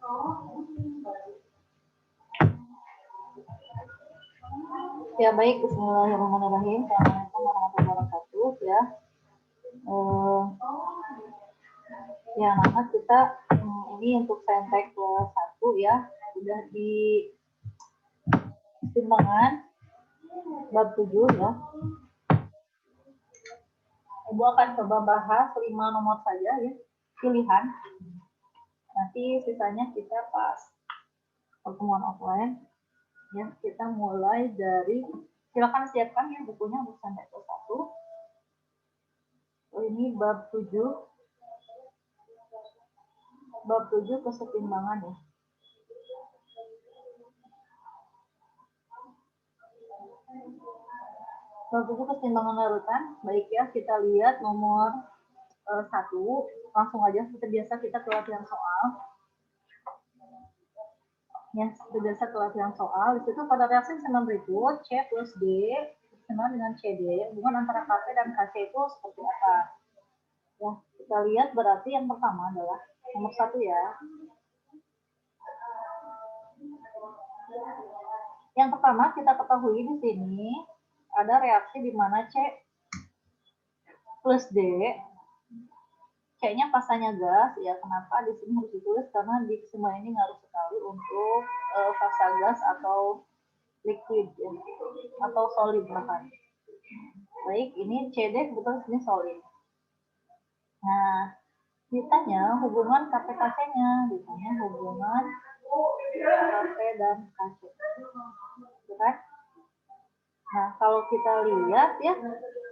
Ya baik, bismillahirrahmanirrahim. Assalamualaikum warahmatullahi wabarakatuh ya. Ya, nah kita ini untuk saintek kelas 1 ya, sudah di timbangan bab 7 ya. Ibu akan coba bahas 5 nomor saja ya, pilihan. Nanti sisanya kita pas pertemuan offline ya. Kita mulai dari, silakan siapkan ya bukunya untuk saintek kelas 1. Ini bab 7. Bab 7 kesetimbangan ya. Bab 7 kesetimbangan larutan. Baik ya, kita lihat nomor 1. Langsung aja seperti biasa kita ke latihan soal. Ya, seperti biasa ke latihan soal. Di situ pada reaksi sama berikut, C plus D sama dengan CD. Hubungan antara KP dan KC itu seperti apa? Ya, kita lihat berarti yang pertama adalah nomor 1 ya. Yang pertama kita ketahui di sini ada reaksi di mana C plus D, C-nya pasannya gas ya. Kenapa di sini harus ditulis? Karena di semua ini ngaruh sekali untuk fasa gas atau liquid ya, atau solid bahkan. Baik, ini CD kebetulan sini solid. Nah, ditanya hubungan KP-KC-nya, ditanya hubungan KP dan KC. Kan? Nah, kalau kita lihat ya,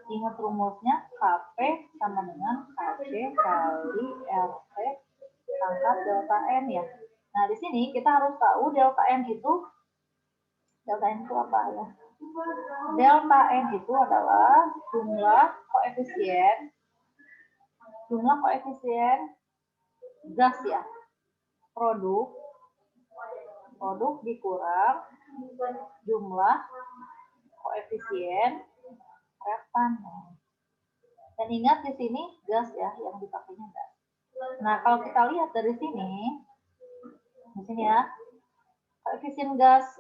ingat rumusnya KP sama dengan KC kali RT pangkat delta N ya. Nah, di sini kita harus tahu delta N itu apa ya? Delta N itu adalah jumlah koefisien gas ya. Produk dikurang jumlah koefisien reaktan. Dan ingat di sini gas ya, yang dipakainya gas. Nah, kalau kita lihat dari sini, di sini ya, koefisien gas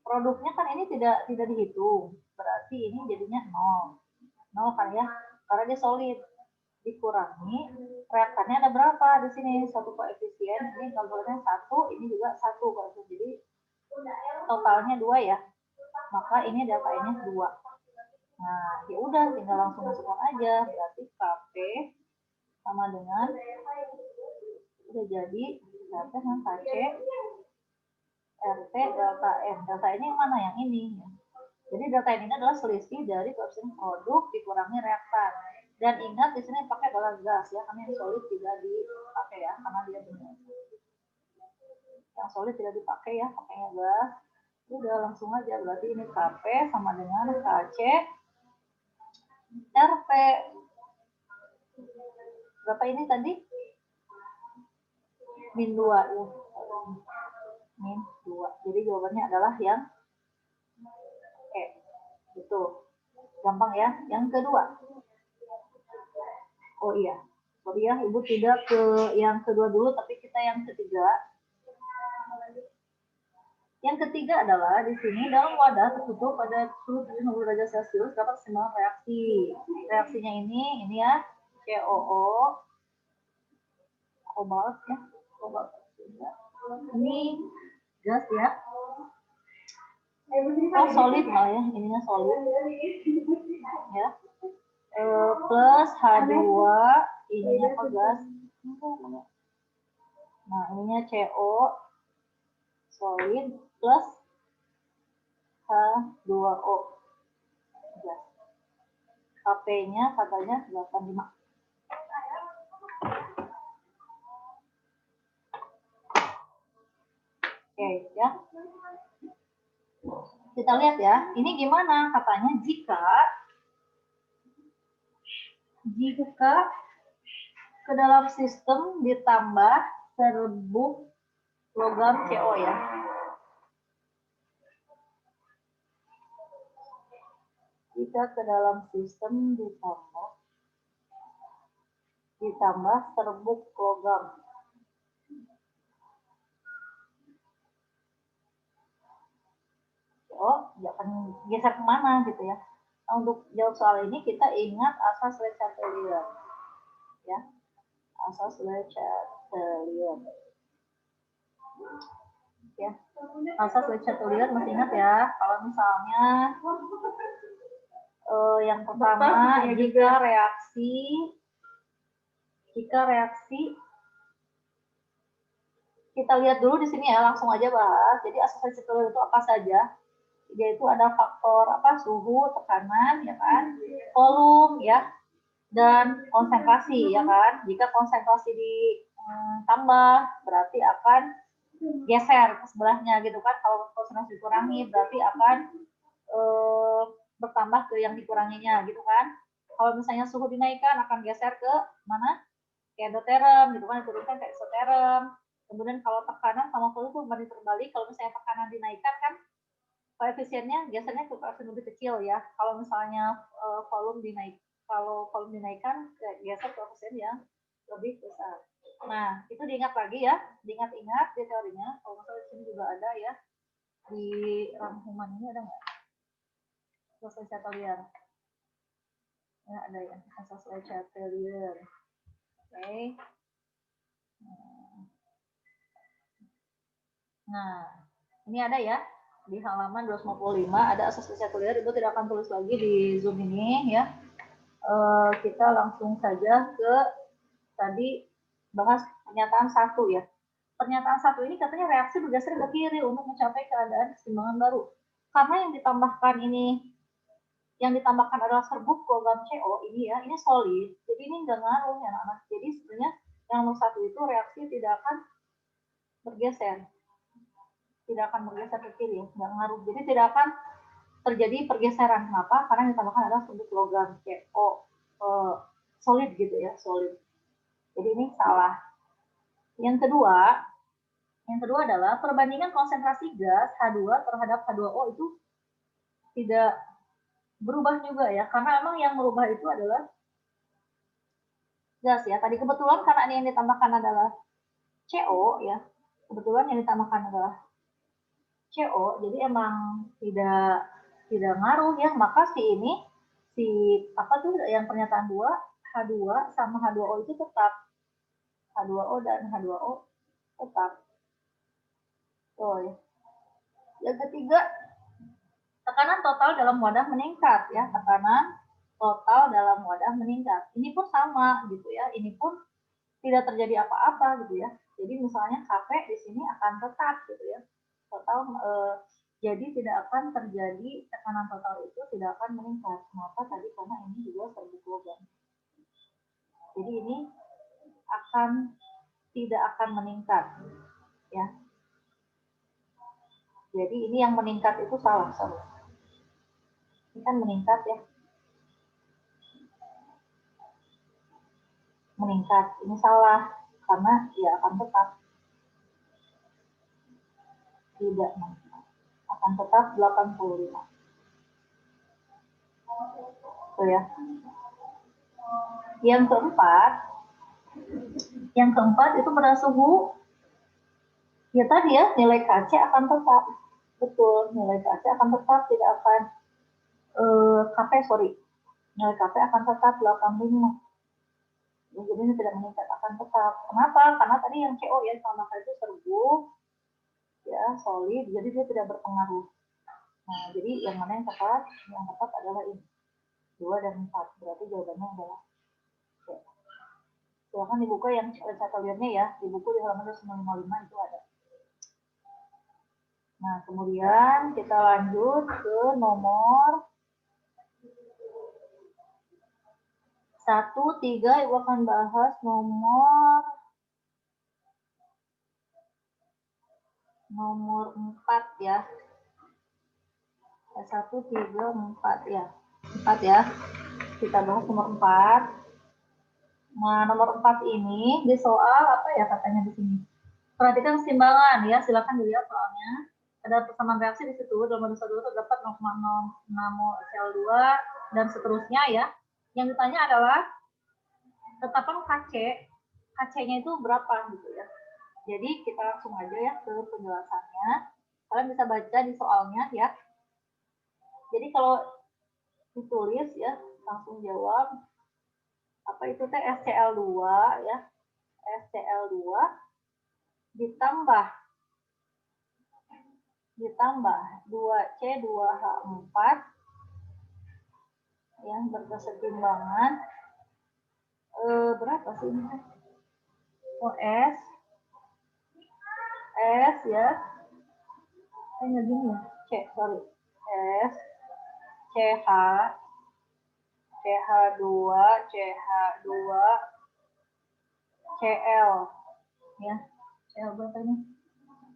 produknya kan ini tidak dihitung. Berarti ini jadinya 0 kan ya, karena dia solid. Dikurangi reaktannya ada berapa di sini? Satu koefisien, ini kalkulasinya 1, ini juga 1 koefisien. Jadi totalnya 2 ya. Maka ini delta N-nya 2. Nah, ya udah tinggal langsung masukkan aja. Berarti KP sama dengan udah jadi KP dengan KC RT delta N. Delta N yang mana? Yang ini. Jadi delta N ini adalah selisih dari koefisien produk dikurangi reaktan. Dan ingat di sini pakai adalah gas ya, karena yang solid tidak dipakai ya, karena dia benar. Yang solid tidak dipakai ya, pakainya gas. Udah langsung aja, berarti ini KP sama dengan KC RP. Berapa ini tadi? Min 2 ya. Min 2. Jadi jawabannya adalah yang itu. Gampang ya. Yang kedua. Oh iya. Sorry ya, Ibu tidak ke yang kedua dulu, tapi kita yang ketiga. Yang ketiga adalah di sini dalam wadah tertutup pada suhu 70 derajat Celcius dapat keseimbangan reaksi. Reaksinya ini ya, COO, kobalt ya, kobalt. Ini gas ya. Oh solid lah ya, ininya solid. Ya. Plus H2, ininya apa gas? Nah, ininya CO solid plus H2O gas. KP-nya katanya 85. Oke, ya. Kita lihat ya, ini gimana katanya jika ke dalam sistem ditambah serbuk logam CO ya. Jika ke dalam sistem ditambah serbuk logam. nggak akan geser kemana gitu ya. Nah, untuk jawab soal ini kita ingat asas Le Chatelier, ya, asas Le Chatelier, ya, asas Le Chatelier masih ingat ya. Kalau misalnya yang pertama jika reaksi kita lihat dulu di sini ya, langsung aja bahas. Jadi asas Le Chatelier itu apa saja? Yaitu ada faktor suhu, tekanan, ya kan, volume, ya, dan konsentrasi, ya kan. Jika konsentrasi ditambah berarti akan geser ke sebelahnya gitu kan. Kalau konsentrasi dikurangi berarti akan bertambah ke yang dikuranginya gitu kan. Kalau misalnya suhu dinaikkan akan geser ke mana? Ke endoterm gitu kan, diturunkan ke eksoterm. Kemudian kalau tekanan sama volume itu kembali terbalik. Kalau misalnya tekanan dinaikkan kan koefisiennya gesernya ke koefisien lebih kecil ya. Kalau misalnya volume dinaikkan geser koefisien yang lebih besar. Nah, itu diingat lagi ya, diingat-ingat di teorinya. Kalau misalnya di sini juga ada ya, di rangkuman ini ada nggak? Asas Le Chatelier. Ya, ada ya, asas Le Chatelier. Oke. Nah, ini ada ya, di halaman 255 ada asas Le Chatelier. Ibu tidak akan tulis lagi di Zoom ini ya. Kita langsung saja ke tadi bahas pernyataan 1 ya. Pernyataan 1 ini katanya reaksi bergeser ke kiri untuk mencapai keadaan keseimbangan baru. Karena yang ditambahkan adalah serbuk logam CO ini ya, ini solid. Jadi ini enggak ngaruh ya anak-anak. Jadi sebenarnya yang nomor 1 itu reaksi tidak akan bergeser. Tidak akan bergeser ke kiri ya, enggak ngaruh. Jadi tidak akan terjadi pergeseran. Kenapa? Karena yang ditambahkan adalah serbuk logam CO solid gitu ya, solid. Jadi ini salah. Yang kedua adalah perbandingan konsentrasi gas H2 terhadap H2O itu tidak berubah juga ya, karena memang yang merubah itu adalah gas ya. Tadi kebetulan karena ini yang ditambahkan adalah CO ya, kebetulan yang ditambahkan adalah CO, jadi emang tidak ngaruh ya. Maka apa tuh yang pernyataan 2 H2 sama H2O itu tetap, H2O dan H2O tetap. Oh ya. Yang ketiga, tekanan total dalam wadah meningkat ya, tekanan total dalam wadah meningkat. Ini pun sama gitu ya, ini pun tidak terjadi apa-apa gitu ya. Jadi misalnya KP di sini akan tetap gitu ya, total jadi tidak akan terjadi tekanan total itu tidak akan meningkat. Kenapa? Tadi karena ini juga serbuk logam. Jadi ini tidak akan meningkat ya. Jadi ini yang meningkat itu salah. Ini kan meningkat ya. Meningkat. Ini salah karena dia akan tetap tidak meningkat. Akan tetap 85. Tuh ya. Yang keempat itu pada suhu. Ya tadi ya, nilai Kc akan tetap. Betul, nilai Kc akan tetap, tidak akan nilai Kp akan tetap 85. Jadi ini tidak meningkat, akan tetap. Kenapa? Karena tadi yang CO ya sama itu serbuk ya, solid, jadi dia tidak berpengaruh. Nah, jadi yang mana yang tepat? Yang tepat adalah ini. 2 dan 4. Berarti jawabannya adalah C. Silahkan dibuka yang Chatelier-nya ya, di buku di halaman 255 itu ada. Nah, kemudian kita lanjut ke nomor 1-3, Ibu akan bahas nomor 4 ya. 1, 3, 4 ya. 4 ya. Kita bahas nomor 4. Nah, nomor 4 ini di soal apa ya katanya di sini? Perhatikan keseimbangan ya, silakan dilihat soalnya. Ada persamaan reaksi di situ, dalam modus 2 terdapat 0,06 mol Cl2 dan seterusnya ya. Yang ditanya adalah tetapkan Kc-nya itu berapa gitu ya. Jadi kita langsung aja ya ke penjelasannya. Kalian bisa baca di soalnya ya. Jadi kalau ditulis ya, langsung jawab. Apa itu teh? SCl2 ya. SCl2 ditambah 2C2H4 yang berkesetimbangan berapa sih ini? Oh, S ya. Hanya gini ya. S CH CH2 Cl ya. Cl berapa ini?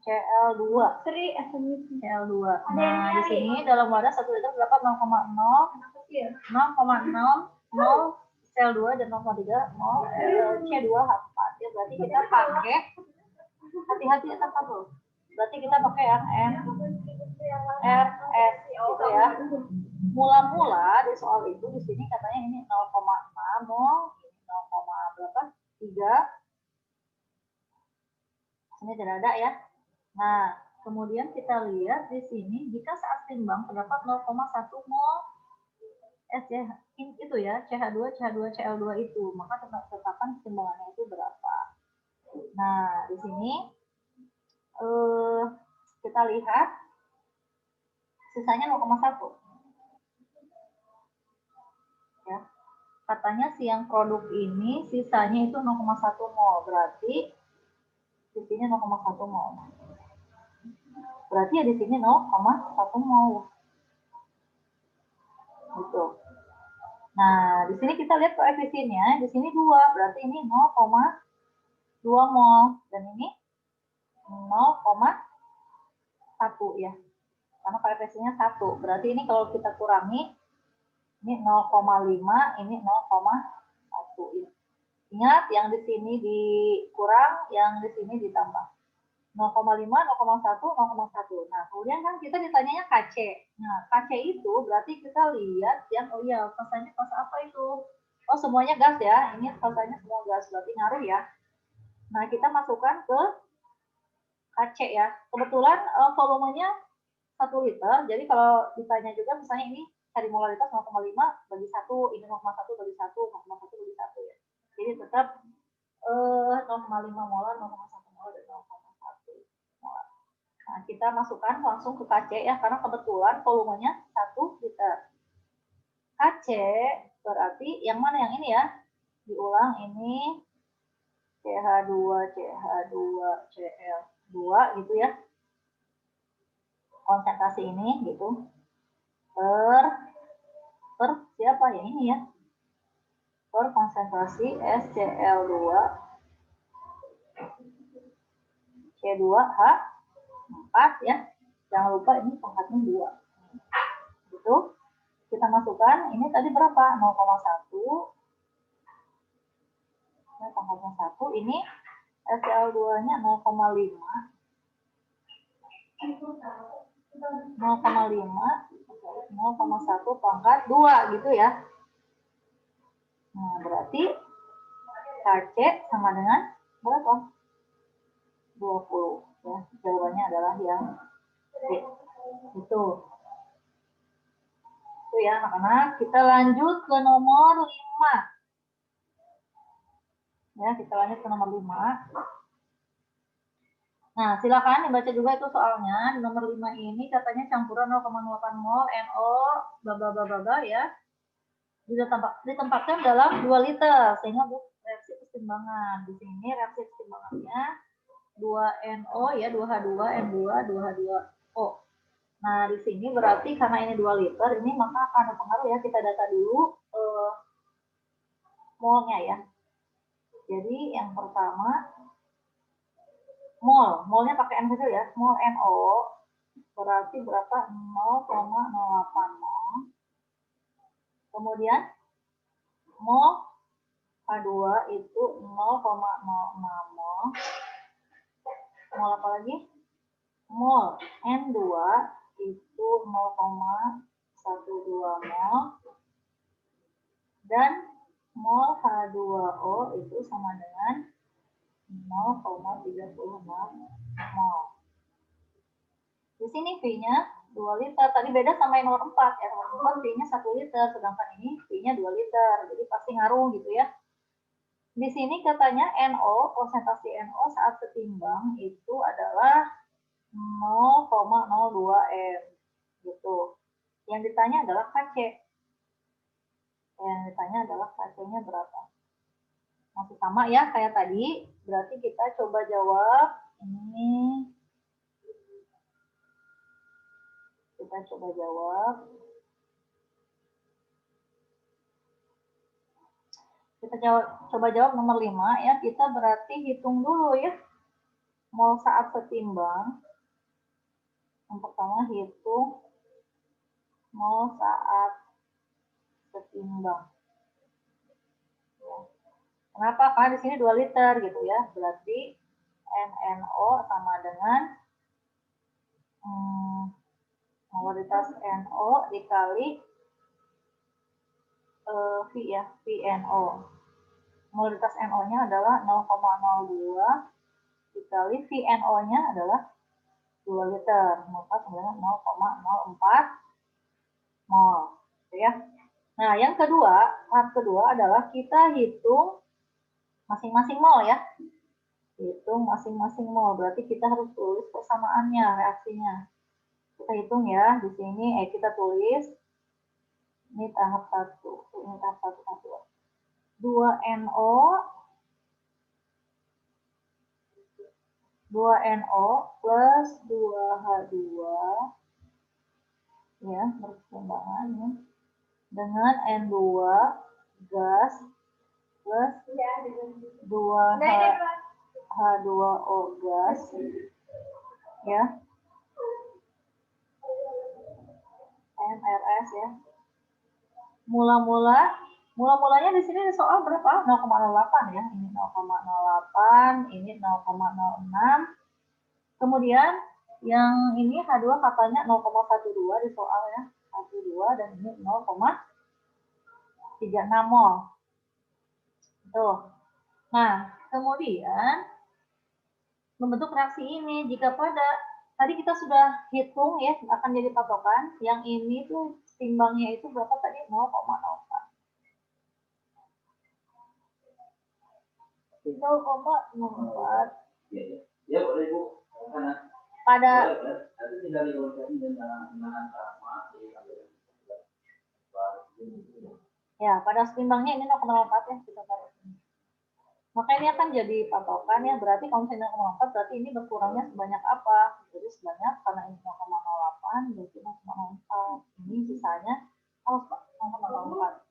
Cl2. Cl2. Nah, di sini dalam wadah 1 liter terdapat 0,0 Cl2 dan 0,3 C2H4. Ya, berarti kita pakai hati-hati ya tempat tuh. Berarti kita pakai yang RS gitu ya. Mula-mula di soal itu di sini katanya ini 0,6, 0, berapa? 3. Ini tidak ada ya. Nah, kemudian kita lihat di sini jika saat timbang terdapat 0,1 mol itu ya, CH2 Cl2 itu, maka tetapkan timbangannya itu berapa. Nah, di sini kita lihat sisanya 0,1. Ya. Katanya si yang produk ini sisanya itu 0,1 mol, berarti di sini 0,1 mol. Berarti ya di sini 0,1 mol. Gitu. Nah, di sini kita lihat koefisiennya, di sini 2, berarti ini 0,2 mol dan ini 0,1 ya. Karena koefisiennya 1. Berarti ini kalau kita kurangi ini 0,5, ini 0,1 ya. Ingat yang di sini dikurang, yang di sini ditambah. 0,5, 0,1, 0,1. Nah, kemudian kan kita ditanyanya KC. Nah, KC itu berarti kita lihat yang, oh iya, fasanya fase apa itu? Oh, semuanya gas ya. Ini fasanya semua gas, berarti ngaruh ya. Nah, kita masukkan ke KC ya. Kebetulan volumenya 1 liter. Jadi kalau ditanya juga misalnya ini cari molaritas 0,5 bagi 1, ini 0,1 bagi 1, 0,1 bagi 1 ya. Jadi tetap 0,5 molar, 0,1 molar, dan 0,1 molar. Nah, kita masukkan langsung ke KC ya, karena kebetulan volumenya 1 liter. KC berarti yang mana yang ini ya? Diulang ini CH2, Cl2 gitu ya. Konsentrasi ini gitu. Per siapa ya ini ya? Per konsentrasi SCl2 C2H4 ya. Jangan lupa ini pangkatnya 2. Gitu. Kita masukkan, ini tadi berapa? 0,1. Ini pangkatnya 1. Ini SCl2-nya 0,5. 0,1 pangkat 2 gitu ya. Nah, berarti KC sama dengan berapa? 20 ya. Jawabannya adalah yang D. Itu ya anak-anak. Kita lanjut ke nomor 5. Ya, kita lanjut ke nomor 5. Nah, silakan dibaca juga itu soalnya. Di nomor 5 ini katanya campuran 0,08 mol NO baba ya. Ditempatkan dalam 2 liter sehingga reaksi kesetimbangan. Di sini reaksi kesetimbangannya 2NO ya, 2H2N2, 2H2O. Nah, di sini berarti karena ini 2 liter, ini maka akan berpengaruh ya. Kita data dulu molnya ya. Jadi yang pertama molnya pakai N kecil ya. Mol NO berarti berapa? 0,08 mol. Kemudian mol H2 itu 0,06 mol. Mol apa lagi? Mol N2 itu 0,12 mol. Dan mol H2O itu sama dengan 0,36 mol. Di sini V-nya 2 liter. Tadi beda sama yang nomor 4 ya. Nomor 4 V-nya 1 liter, sedangkan ini V-nya 2 liter. Jadi pasti ngaruh gitu ya. Di sini katanya NO, konsentrasi NO saat setimbang itu adalah 0,02 M gitu. Yang ditanya adalah KC. Yang ditanya adalah KC-nya berapa. Masih sama ya kayak tadi. Berarti kita coba jawab. Ini kita coba jawab. Kita coba jawab nomor 5 ya. Kita berarti hitung dulu ya. Mol saat setimbang. Yang pertama hitung mol saat setimbang. Kenapa? Karena di sini 2 liter gitu ya. Berarti NNO sama dengan molaritas NO dikali V ya, VNO. Molaritas NO-nya adalah 0,02 dikali VNO-nya adalah 2 liter. Maka sebenarnya 0,04 mol. Gitu ya. Nah, yang kedua, tahap kedua adalah kita hitung masing-masing mol ya. Hitung masing-masing mol. Berarti kita harus tulis persamaannya, reaksinya. Kita hitung ya. Di sini kita tulis. Ini tahap 1. Ini tahap 1, tahap 2. 2NO 2NO plus 2H2 ya, berkeseimbangan ya, dengan N2 gas plus 2H2O gas ya, MRS ya. Mulanya di sini soal berapa? 0,08 ya. Ini 0,08, ini 0,06. Kemudian yang ini H2 katanya 0,12 di soal ya. 12 dan ini 0,36 mol. Tuh. Nah, kemudian membentuk reaksi ini jika pada tadi kita sudah hitung ya, akan jadi patokan. Yang ini tuh timbangnya itu berapa tadi? 0,04. 0,04. Ya, boleh Bu. Pada ya, pada timbangnya ini 0,04 ya, kita taruh. Maka ini akan jadi patokan ya, berarti kalau misalnya 0,4 berarti ini berkurangnya sebanyak apa? Jadi sebanyak karena ini 0,08 berarti 0,04. Ini sisanya 0,04.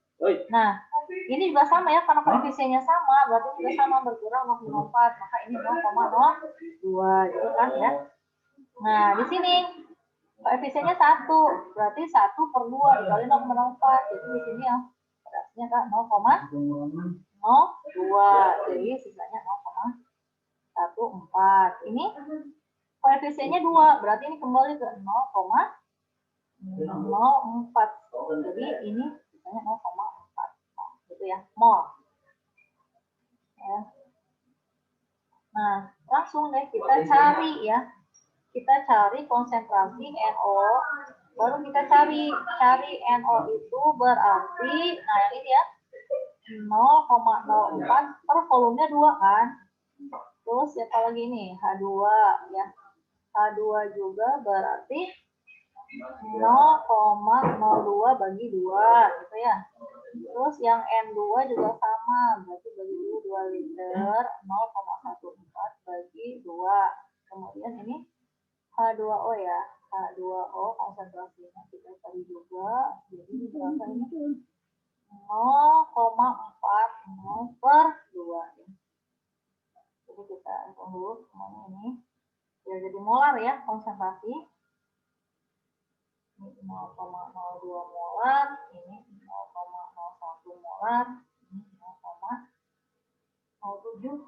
Nah, ini juga sama ya, karena koefisiennya sama, berarti juga sama berkurang 0,04, maka ini 0,02 gitu kan ya. Nah, di sini koefisiennya 1, berarti 1/2 dikali 0,04, jadi di sini yang berarti kan 0,02, jadi sisanya 0,14. Ini koefisiennya 2, berarti ini kembali ke 0,04, jadi ini sisanya 0,4 gitu ya, mol ya. Nah, langsung deh kita cari ya, kita cari konsentrasi NO, baru kita cari NO itu berarti, nah yang ini ya, 0,04 per volumenya 2 kan. Terus siapa lagi nih? H2 ya. H2 juga berarti 0,02 bagi 2 gitu ya. Terus yang N2 juga sama, berarti bagi 2 liter, 0,14 bagi 2. Kemudian ini H2O ya. H2O konsentrasinya kita cari juga. Jadi berapa ini? 0,40 per 2 ya. Jadi kita hitung dulu semuanya ini. Ya, jadi molar ya konsentrasi. Ini 0,02 molar, ini 0,01 molar, ini 0,07.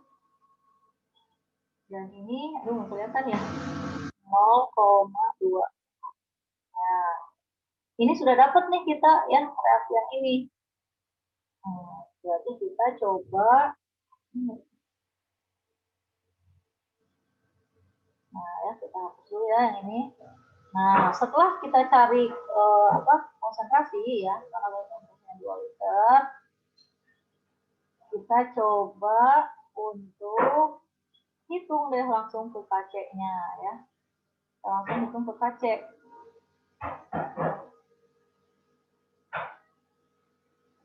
Dan ini, aduh kelihatan ya, 0,2. Nah, ini sudah dapat nih kita ya reaksi yang ini. Berarti kita coba. Nah ya, kita hapus dulu ya yang ini. Nah, setelah kita cari konsentrasi ya, karena konsentrasinya 2 liter, kita coba untuk hitung deh langsung ke KC-nya ya. Langsung hitung ke KC.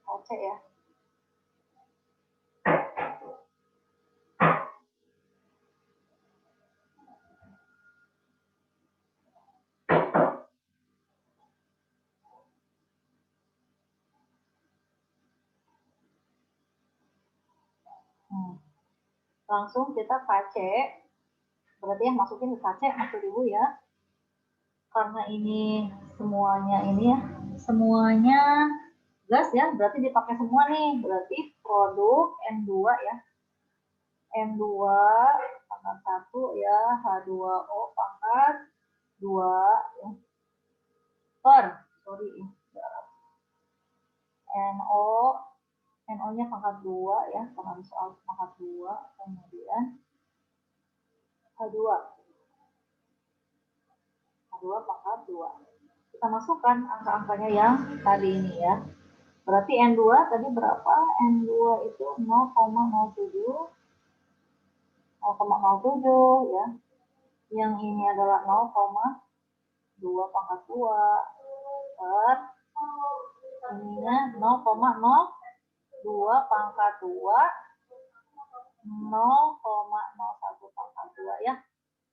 KC ya. Langsung kita KC, berarti yang masukin ke KC maksud ibu ya, karena ini semuanya semuanya gas ya, berarti dipakai semua nih, berarti produk N2 ya, N2 pangkat 1 ya, H2O pangkat 2 ya, NO-nya pangkat 2 ya, karena soal pangkat 2, kemudian H2 pangkat 2. Kita masukkan angka-angkanya yang tadi ini ya. Berarti N2 tadi berapa? N2 itu 0,07 ya. Yang ini adalah 0,2 pangkat 2 per ininya 0,02 pangkat 2 0,01 pangkat 2 ya.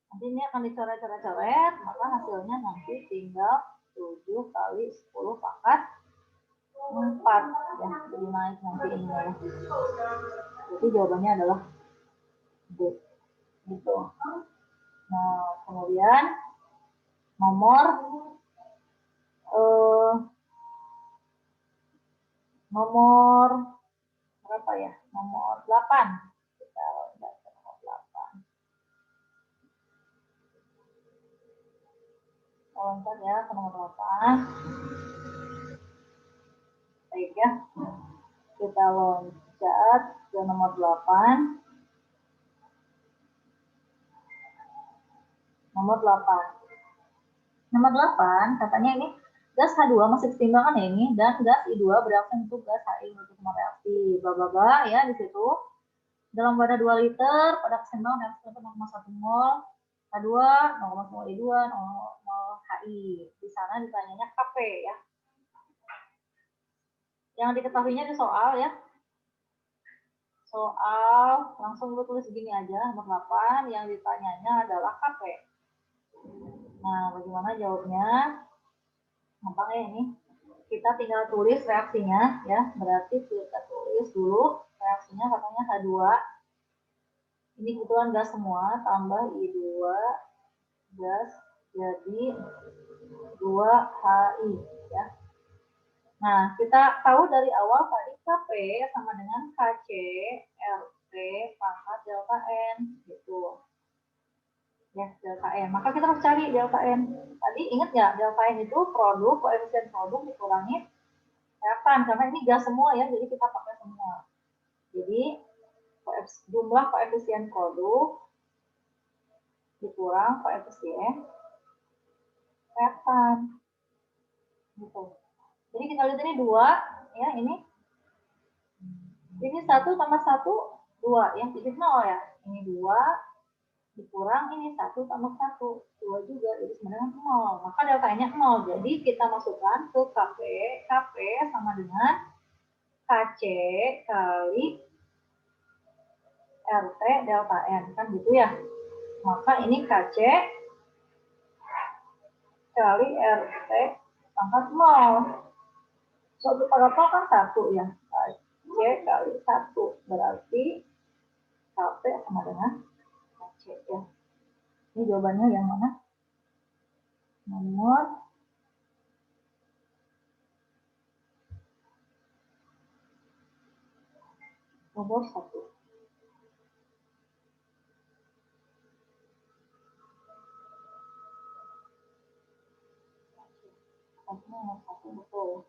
Nanti ini akan dicoret-coret, maka hasilnya nanti tinggal 7 kali 10 pangkat 4 ya, jadi naik nanti ini ya. Jadi jawabannya adalah D gitu. Nah, kemudian nomor berapa ya? Nomor 8. Kita lihat nomor 8. Loncat ya ke nomor 8. Baik ya. Kita loncat ke nomor 8. Nomor 8 katanya ini gas H2 masih keseimbangan ya ini, dan gas I2 bereaksi untuk gas HI untuk reaksi bla bla bla ya di situ. Dalam wadah 2 liter pada keseimbangan reaksi 0,1 mol H2, 0,1 mol I2, 0 mol HI. Di sana ditanyanya Kp ya. Yang diketahuinya di soal ya. Soal langsung lu tulis gini aja, nomor 8 yang ditanyanya adalah Kp. Nah, bagaimana jawabnya? Gampang ya ini. Kita tinggal tulis reaksinya ya. Berarti kita tulis dulu reaksinya, katanya H2. Ini kebetulan gas semua, tambah I2 gas jadi 2HI ya. Nah, kita tahu dari awal tadi Kp sama dengan Kc RT pangkat delta N gitu. Ya, delta N. Maka kita harus cari delta N. Tadi ingat nggak, delta N itu produk, koefisien produk dikurangi reaktan, karena ini gas semua ya, jadi kita pakai semua. Jadi jumlah koefisien produk dikurang koefisien reaktan. Gitu. Jadi kita lihat ini 2 ya, ini 1 tambah 1 2 ya, jadi 0 ya. Ini 2 dikurang ini 1 tambah 1 2 juga, jadi sebenarnya 0. Maka delta-nya 0. Jadi kita masukkan ke Kp. Kp sama dengan Kc kali RT delta N, kan gitu ya. Maka ini Kc kali RT pangkat 0. 1 pangkat 0 kan 1 ya. Kc kali 1 berarti Kp sama dengan Kc ya. Ini jawabannya yang mana? Nomor 1. Nomor 1 betul.